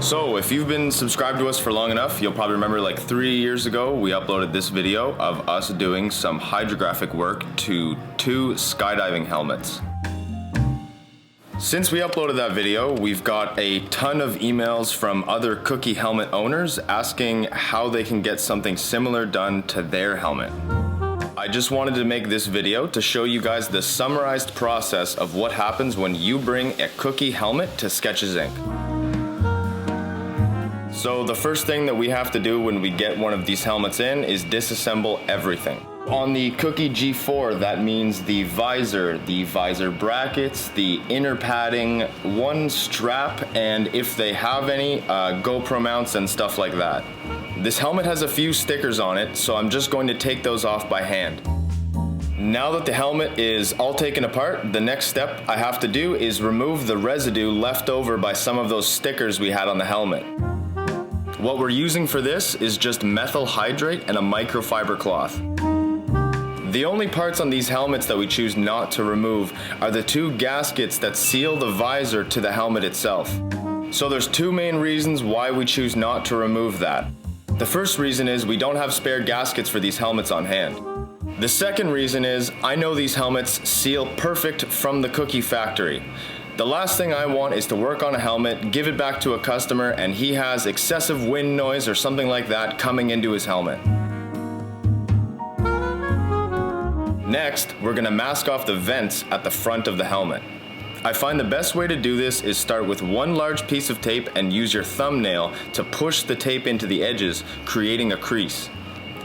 So if you've been subscribed to us for long enough, you'll probably remember like 3 years ago, we uploaded this video of us doing some hydrographic work to 2 skydiving helmets. Since we uploaded that video, we've got a ton of emails from other cookie helmet owners asking how they can get something similar done to their helmet. I just wanted to make this video to show you guys the summarized process of what happens when you bring a cookie helmet to Sketches Inc. So the first thing that we have to do when we get one of these helmets in is disassemble everything. On the Cookie G4, that means the visor brackets, the inner padding, one strap, and if they have any, GoPro mounts and stuff like that. This helmet has a few stickers on it, so I'm just going to take those off by hand. Now that the helmet is all taken apart, the next step I have to do is remove the residue left over by some of those stickers we had on the helmet. What we're using for this is just methyl hydrate and a microfiber cloth. The only parts on these helmets that we choose not to remove are the 2 gaskets that seal the visor to the helmet itself. So there's 2 main reasons why we choose not to remove that. The first reason is we don't have spare gaskets for these helmets on hand. The second reason is I know these helmets seal perfect from the cookie factory. The last thing I want is to work on a helmet, give it back to a customer, and he has excessive wind noise or something like that coming into his helmet. Next, we're going to mask off the vents at the front of the helmet. I find the best way to do this is start with one large piece of tape and use your thumbnail to push the tape into the edges, creating a crease.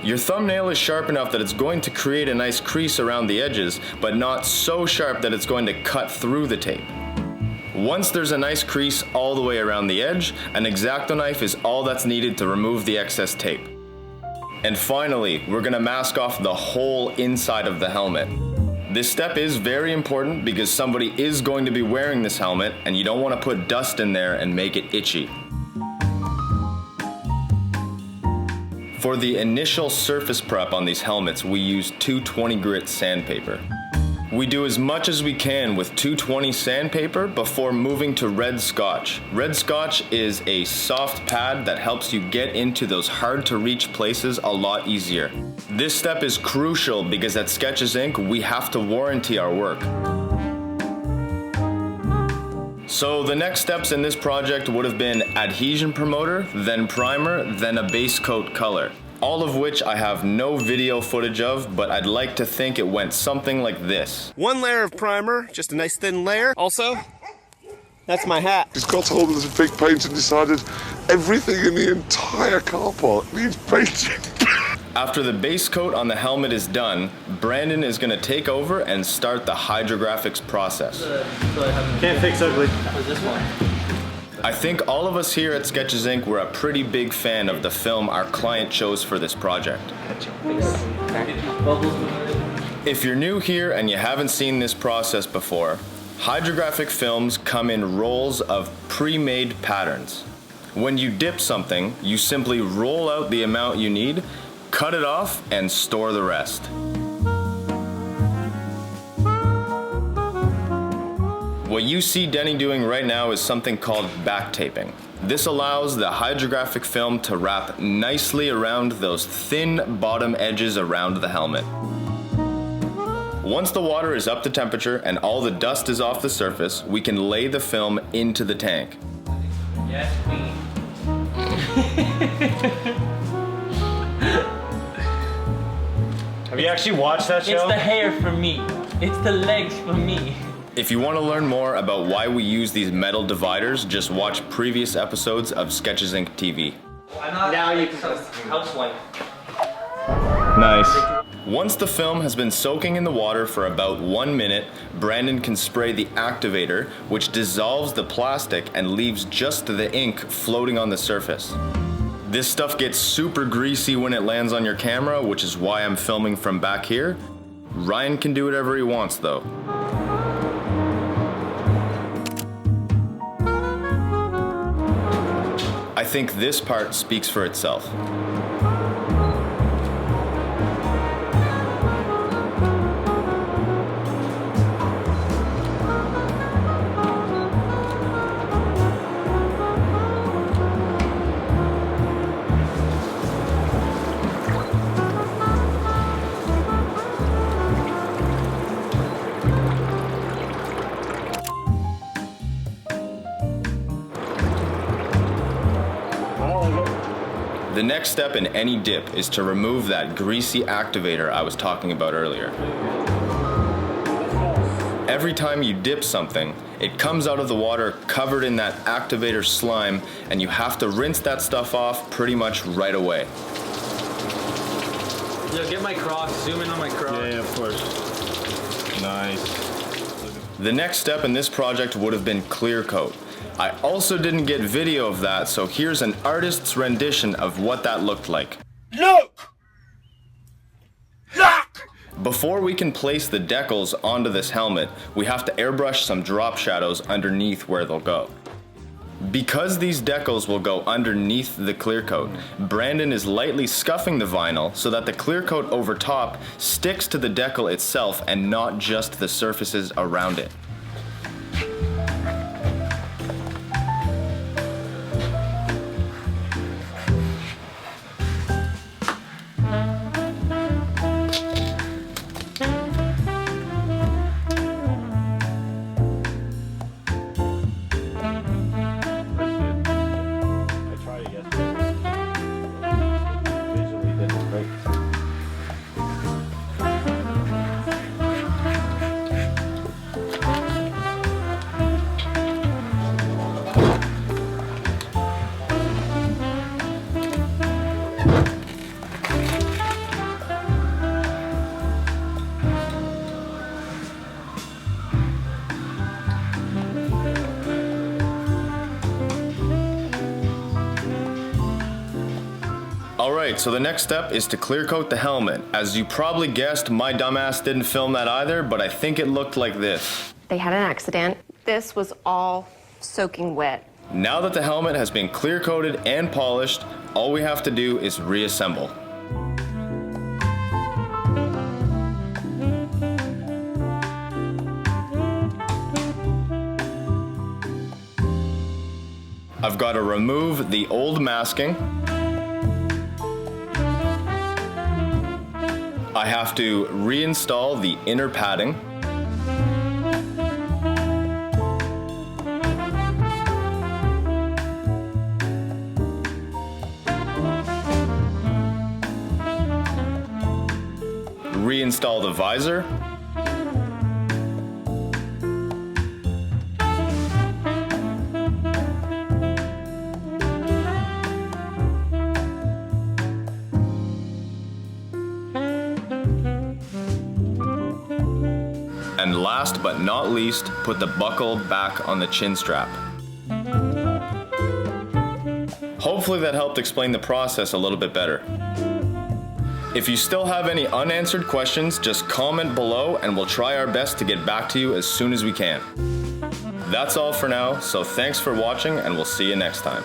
Your thumbnail is sharp enough that it's going to create a nice crease around the edges, but not so sharp that it's going to cut through the tape. Once there's a nice crease all the way around the edge, an X-Acto knife is all that's needed to remove the excess tape. And finally, we're going to mask off the whole inside of the helmet. This step is very important because somebody is going to be wearing this helmet and you don't want to put dust in there and make it itchy. For the initial surface prep on these helmets, we use 220 grit sandpaper. We do as much as we can with 220 sandpaper before moving to red scotch. Red scotch is a soft pad that helps you get into those hard to reach places a lot easier. This step is crucial because at Sketches Inc. we have to warranty our work. So the next steps in this project would have been adhesion promoter, then primer, then a base coat color. All of which I have no video footage of, but I'd like to think it went something like this. 1 layer of primer, just a nice thin layer. Also, that's my hat. He's got hold of this big paint and decided everything in the entire car park needs painting. After the base coat on the helmet is done, Brandon is going to take over and start the hydrographics process. Can't fix ugly. This one. I think all of us here at Sketches Inc. were a pretty big fan of the film our client chose for this project. If you're new here and you haven't seen this process before, hydrographic films come in rolls of pre-made patterns. When you dip something, you simply roll out the amount you need, cut it off, and store the rest. What you see Denny doing right now is something called back taping. This allows the hydrographic film to wrap nicely around those thin bottom edges around the helmet. Once the water is up to temperature and all the dust is off the surface, we can lay the film into the tank. Yes, me. Have you actually watched that show? It's the hair for me. It's the legs for me. If you want to learn more about why we use these metal dividers, just watch previous episodes of Sketches Inc. TV. Now you can housewife. Nice. Once the film has been soaking in the water for about 1 minute, Brandon can spray the activator, which dissolves the plastic and leaves just the ink floating on the surface. This stuff gets super greasy when it lands on your camera, which is why I'm filming from back here. Ryan can do whatever he wants though. I think this part speaks for itself. The next step in any dip is to remove that greasy activator I was talking about earlier. Every time you dip something, it comes out of the water covered in that activator slime, and you have to rinse that stuff off pretty much right away. Yo, get my Crocs, zoom in on my Crocs. Yeah, of course. Nice. The next step in this project would have been clear coat. I also didn't get video of that, so here's an artist's rendition of what that looked like. Look! Before we can place the decals onto this helmet, we have to airbrush some drop shadows underneath where they'll go. Because these decals will go underneath the clear coat, Brandon is lightly scuffing the vinyl so that the clear coat over top sticks to the decal itself and not just the surfaces around it. Alright, so the next step is to clear coat the helmet. As you probably guessed, my dumbass didn't film that either, but I think it looked like this. They had an accident. This was all soaking wet. Now that the helmet has been clear coated and polished, all we have to do is reassemble. I've got to remove the old masking. I have to reinstall the inner padding. Reinstall the visor. And last but not least, put the buckle back on the chin strap. Hopefully that helped explain the process a little bit better. If you still have any unanswered questions, just comment below and we'll try our best to get back to you as soon as we can. That's all for now, so thanks for watching and we'll see you next time.